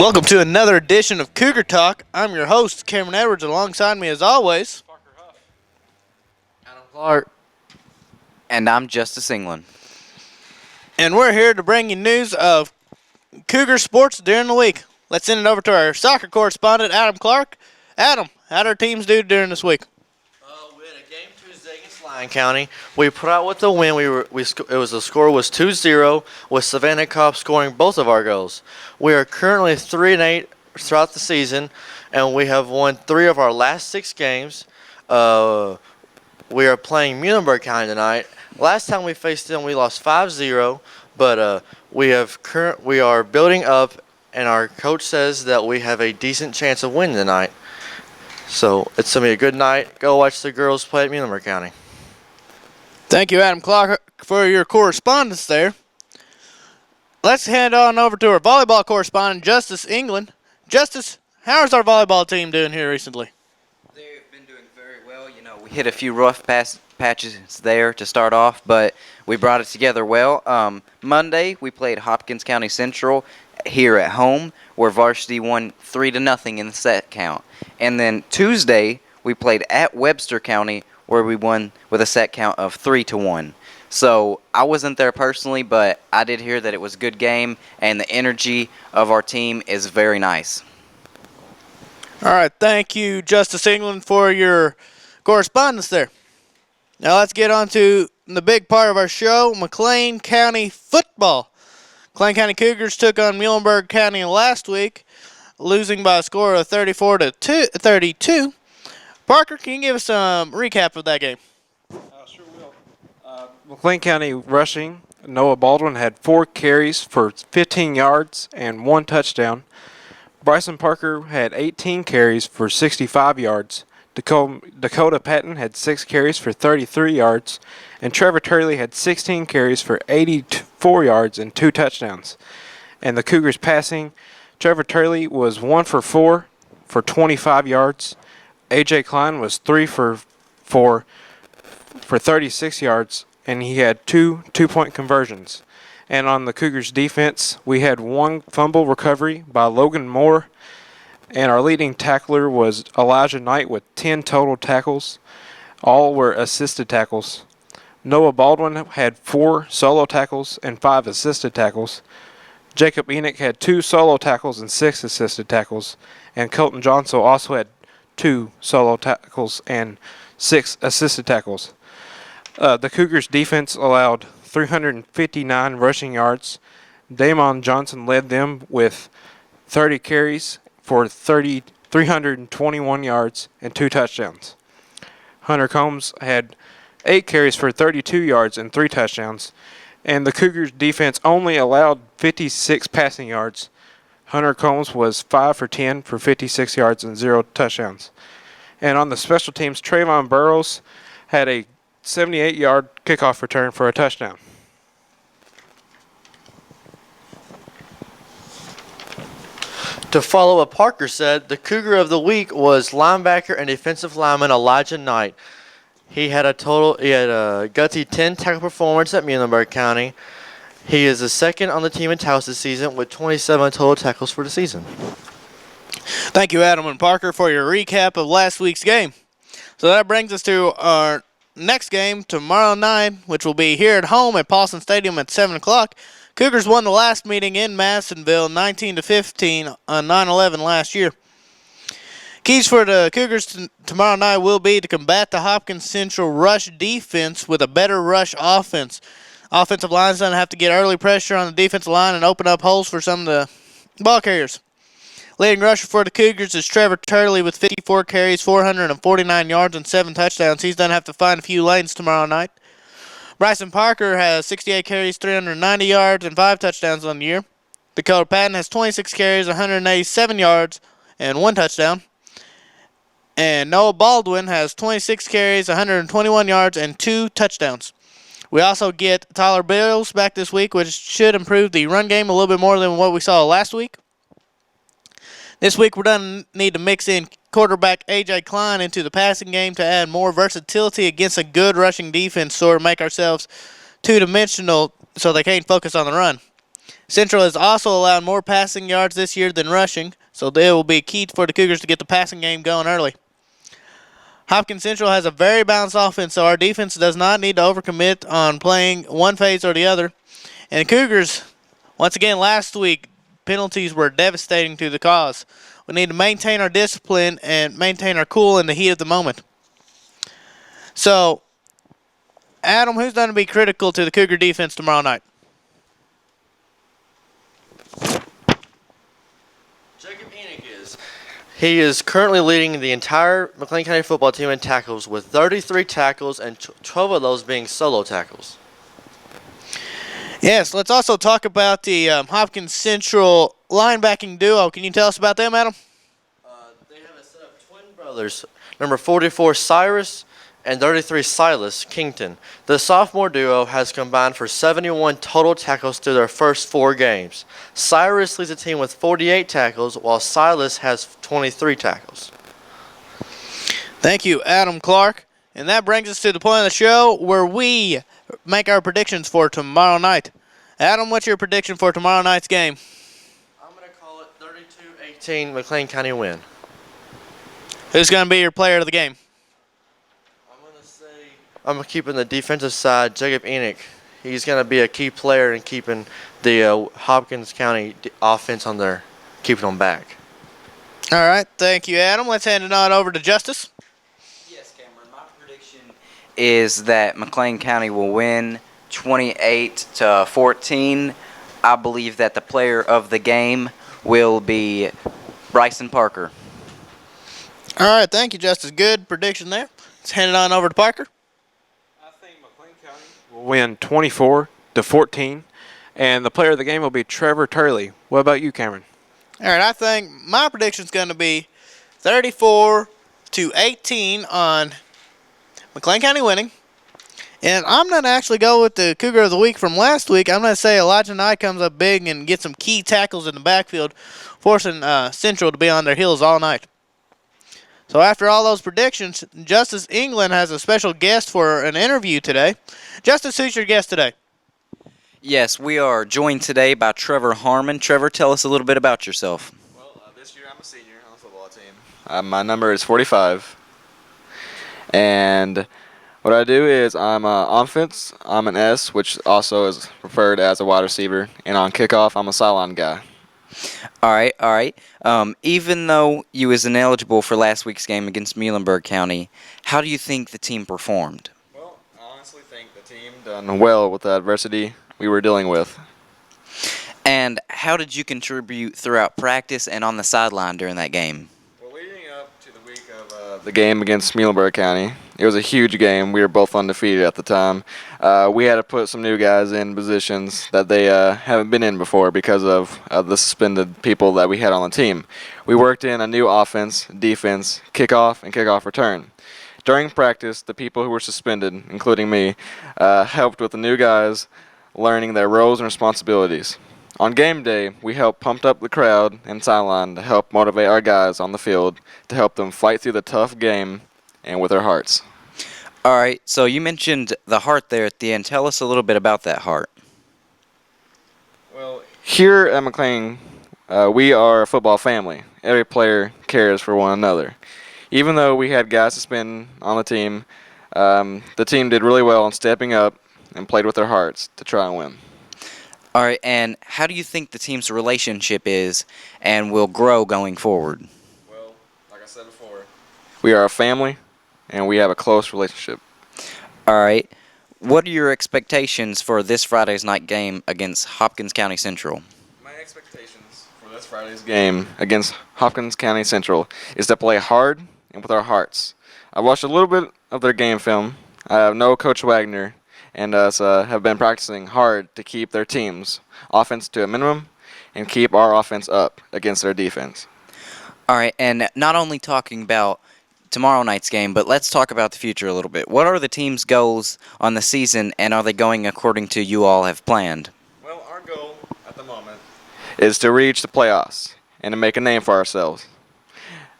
Welcome to another edition of Cougar Talk. I'm your host, Cameron Edwards. Alongside me, as always, Adam Clark. And I'm Justice England. And we're here to bring you news of Cougar sports during the week. Let's send it over to our soccer correspondent, Adam Clark. Adam, how did our teams do during this week? We had a game Tuesday against Lyon County. We put out with the win. The score was 2-0 with Savannah Cobb scoring both of our goals. We are currently 3-8 throughout the season, and we have won 3 of our last 6 games. We are playing Muhlenberg County tonight. Last time we faced them, we lost 5-0, but we are building up, and our coach says that we have a decent chance of winning tonight. So it's going to be a good night. Go watch the girls play at Muhlenberg County. Thank you, Adam Clark, for your correspondence there. Let's head on over to our volleyball correspondent, Justice England. Justice, how is our volleyball team doing here recently? They've been doing very well. We hit a few rough patches there to start off, but we brought it together well. Monday, we played Hopkins County Central here at home, where varsity won 3-0 in the set count. And then Tuesday, we played at Webster County, where we won with a set count of 3-1. So I wasn't there personally, but I did hear that it was a good game, and the energy of our team is very nice. All right, thank you, Justice England, for your correspondence there. Now let's get on to the big part of our show, McLean County football. McLean County Cougars took on Muhlenberg County last week, losing by a score of 34-32. Parker, can you give us a recap of that game? Sure will. McLean County rushing, Noah Baldwin had 4 carries for 15 yards and 1 touchdown. Bryson Parker had 18 carries for 65 yards. Dakota Patton had 6 carries for 33 yards. And Trevor Turley had 16 carries for 84 yards and 2 touchdowns. And the Cougars passing, Trevor Turley was 1 for 4 for 25 yards. A.J. Klein was 3 for 4 for 36 yards, and he had 2 two-point conversions. And on the Cougars defense, we had 1 fumble recovery by Logan Moore, and our leading tackler was Elijah Knight with 10 total tackles. All were assisted tackles. Noah Baldwin had 4 solo tackles and 5 assisted tackles. Jacob Enoch had 2 solo tackles and 6 assisted tackles. And Colton Johnson also had 2 solo tackles and 6 assisted tackles. The Cougars' defense allowed 359 rushing yards. Damon Johnson led them with 30 carries for 321 yards and 2 touchdowns. Hunter Combs had 8 carries for 32 yards and 3 touchdowns. And the Cougars' defense only allowed 56 passing yards. Hunter Combs was 5 for 10 for 56 yards and 0 touchdowns. And on the special teams, Trayvon Burrows had a 78-yard kickoff return for a touchdown. To follow what Parker said, the Cougar of the week was linebacker and defensive lineman Elijah Knight. He had a gutsy 10 tackle performance at Muhlenberg County. He is the second on the team in Taos this season with 27 total tackles for the season. Thank you, Adam and Parker, for your recap of last week's game. So that brings us to our next game tomorrow night, which will be here at home at Paulson Stadium at 7 o'clock. Cougars won the last meeting in Madisonville 19-15 on 9/11 last year. Keys for the Cougars tomorrow night will be to combat the Hopkins Central rush defense with a better rush offense. Offensive line's going to have to get early pressure on the defensive line and open up holes for some of the ball carriers. Leading rusher for the Cougars is Trevor Turley with 54 carries, 449 yards, and 7 touchdowns. He's going to have to find a few lanes tomorrow night. Bryson Parker has 68 carries, 390 yards, and 5 touchdowns on the year. Dakota Patton has 26 carries, 187 yards, and 1 touchdown. And Noah Baldwin has 26 carries, 121 yards, and 2 touchdowns. We also get Tyler Bills back this week, which should improve the run game a little bit more than what we saw last week. This week we're going to need to mix in quarterback A.J. Klein into the passing game to add more versatility against a good rushing defense, sort of make ourselves two-dimensional so they can't focus on the run. Central has also allowed more passing yards this year than rushing, so it will be key for the Cougars to get the passing game going early. Hopkins Central has a very balanced offense, so our defense does not need to overcommit on playing one phase or the other. And the Cougars, once again, last week, penalties were devastating to the cause. We need to maintain our discipline and maintain our cool in the heat of the moment. So, Adam, who's going to be critical to the Cougar defense tomorrow night? Jacob Enoch is. He is currently leading the entire McLean County football team in tackles with 33 tackles and 12 of those being solo tackles. Yes, let's also talk about the Hopkins Central linebacking duo. Can you tell us about them, Adam? They have a set of twin brothers, number 44 Cyrus and 33 Silas Kington. The sophomore duo has combined for 71 total tackles through their first 4 games. Cyrus leads the team with 48 tackles, while Silas has 23 tackles. Thank you, Adam Clark. And that brings us to the point of the show where we make our predictions for tomorrow night. Adam, what's your prediction for tomorrow night's game? I'm going to call it 32-18 McLean County win. Who's going to be your player of the game? I'm keeping the defensive side, Jacob Enoch. He's going to be a key player in keeping the Hopkins County offense on there, keeping them back. All right, thank you, Adam. Let's hand it on over to Justice. Yes, Cameron. My prediction is that McLean County will win 28-14. I believe that the player of the game will be Bryson Parker. All right, thank you, Justice. Good prediction there. Let's hand it on over to Parker. I think McLean County will win 24-14, and the player of the game will be Trevor Turley. What about you, Cameron? All right, I think my prediction is going to be 34-18 on McLean County winning. And I'm going to actually go with the Cougar of the Week from last week. I'm going to say Elijah Knight comes up big and gets some key tackles in the backfield, forcing Central to be on their heels all night. So after all those predictions, Justice England has a special guest for an interview today. Justice, who's your guest today? Yes, we are joined today by Trevor Harmon. Trevor, tell us a little bit about yourself. Well, this year I'm a senior on the football team. My number is 45. And what I do is I'm offense, I'm an S, which also is referred as a wide receiver. And on kickoff, I'm a sideline guy. All right. Even though you was ineligible for last week's game against Muhlenberg County, how do you think the team performed? Well, I honestly think the team done well with the adversity we were dealing with. And how did you contribute throughout practice and on the sideline during that game? Well, leading up to the week of the game against Muhlenberg County, it was a huge game. We were both undefeated at the time. We had to put some new guys in positions that they haven't been in before because of the suspended people that we had on the team. We worked in a new offense, defense, kickoff, and kickoff return. During practice, the people who were suspended, including me, helped with the new guys learning their roles and responsibilities. On game day, we helped pump up the crowd and sideline to help motivate our guys on the field to help them fight through the tough game and with their hearts. All right, so you mentioned the heart there at the end. Tell us a little bit about that heart. Well, here at McLean, we are a football family. Every player cares for one another. Even though we had guys suspended on the team did really well in stepping up and played with their hearts to try and win. All right, and how do you think the team's relationship is and will grow going forward? Well, like I said before, we are a family, and we have a close relationship. All right, what are your expectations for this Friday's night game against Hopkins County Central? My expectations for this Friday's game against Hopkins County Central is to play hard and with our hearts. I watched a little bit of their game film. I know Coach Wagner and us have been practicing hard to keep their team's offense to a minimum and keep our offense up against their defense. All right, and not only talking about tomorrow night's game, but let's talk about the future a little bit. What are the team's goals on the season, and are they going according to you all have planned? Well, our goal at the moment is to reach the playoffs and to make a name for ourselves.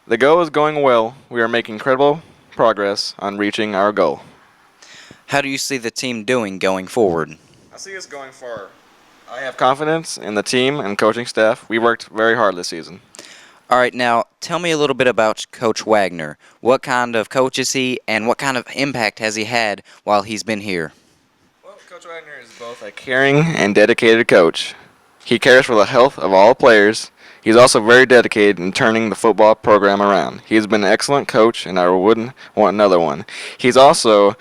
The goal is going well. We are making incredible progress on reaching our goal. How do you see the team doing going forward? I see us going far I have confidence in the team and coaching staff. We worked very hard this season. All right, now tell me a little bit about Coach Wagner. What kind of coach is he, and what kind of impact has he had while he's been here? Well, Coach Wagner is both a caring and dedicated coach. He cares for the health of all players. He's also very dedicated in turning the football program around. He's been an excellent coach, and I wouldn't want another one. He's also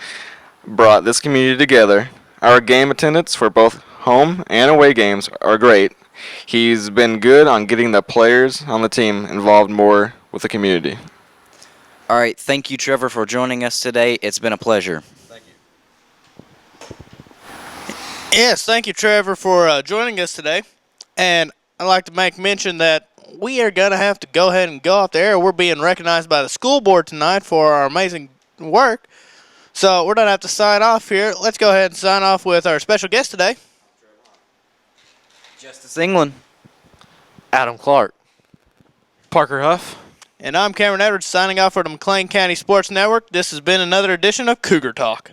brought this community together. Our game attendance for both home and away games are great. He's been good on getting the players on the team involved more with the community. All right, thank you, Trevor, for joining us today. It's been a pleasure. Thank you. Yes, thank you, Trevor, for joining us today. And I'd like to make mention that we are going to have to go ahead and go off the air. We're being recognized by the school board tonight for our amazing work. So we're going to have to sign off here. Let's go ahead and sign off with our special guest today. Justice England. Adam Clark. Parker Huff. And I'm Cameron Edwards signing off for the McLean County Sports Network. This has been another edition of Cougar Talk.